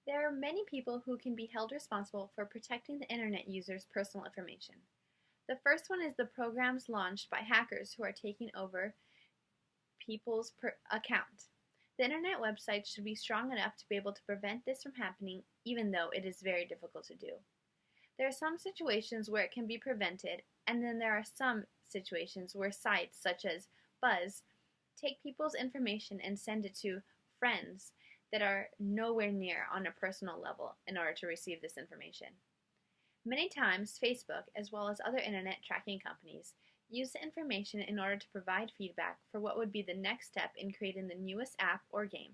There are many people who can be held responsible for protecting the internet users' personal information. The first one is the programs launched by hackers who are taking over people's account. The internet website should be strong enough to be able to prevent this from happening, even though it is very difficult to do. There are some situations where it can be prevented, and then there are some situations where sites such as Buzz take people's information and send it to friends that are nowhere near on a personal level in order to receive this information. Many times, Facebook, as well as other internet tracking companies, use the information in order to provide feedback for what would be the next step in creating the newest app or game.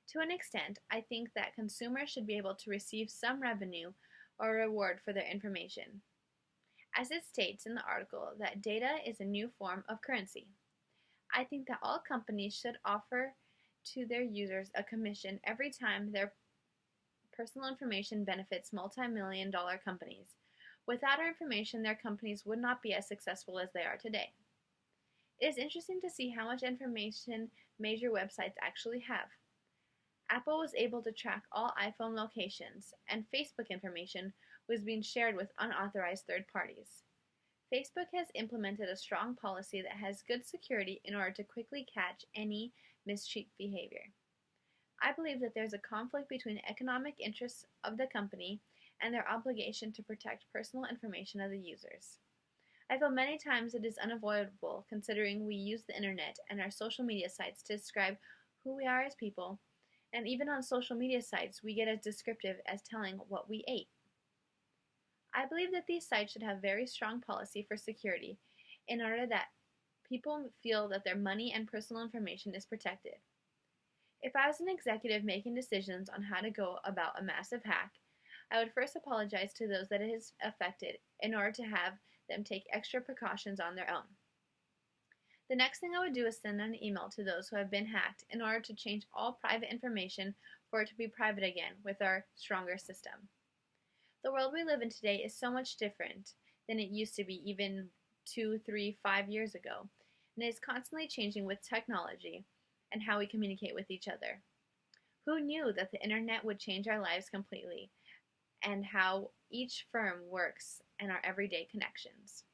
To an extent, I think that consumers should be able to receive some revenue or reward for their information. As it states in the article that data is a new form of currency, I think that all companies should offer to their users a commission every time their personal information benefits multi-million-dollar companies. Without our information, their companies would not be as successful as they are today. It is interesting to see how much information major websites actually have. Apple was able to track all iPhone locations, and Facebook information was being shared with unauthorized third parties. Facebook has implemented a strong policy that has good security in order to quickly catch any mischief behavior. I believe that there's a conflict between the economic interests of the company and their obligation to protect personal information of the users. I feel many times it is unavoidable considering we use the internet and our social media sites to describe who we are as people, and even on social media sites we get as descriptive as telling what we ate. I believe that these sites should have very strong policy for security in order that people feel that their money and personal information is protected. If I was an executive making decisions on how to go about a massive hack, I would first apologize to those that it has affected in order to have them take extra precautions on their own. The next thing I would do is send an email to those who have been hacked in order to change all private information for it to be private again with our stronger system. The world we live in today is so much different than it used to be even 2, 3, 5 years ago, and it is constantly changing with technology and how we communicate with each other. Who knew that the internet would change our lives completely and how each firm works and our everyday connections?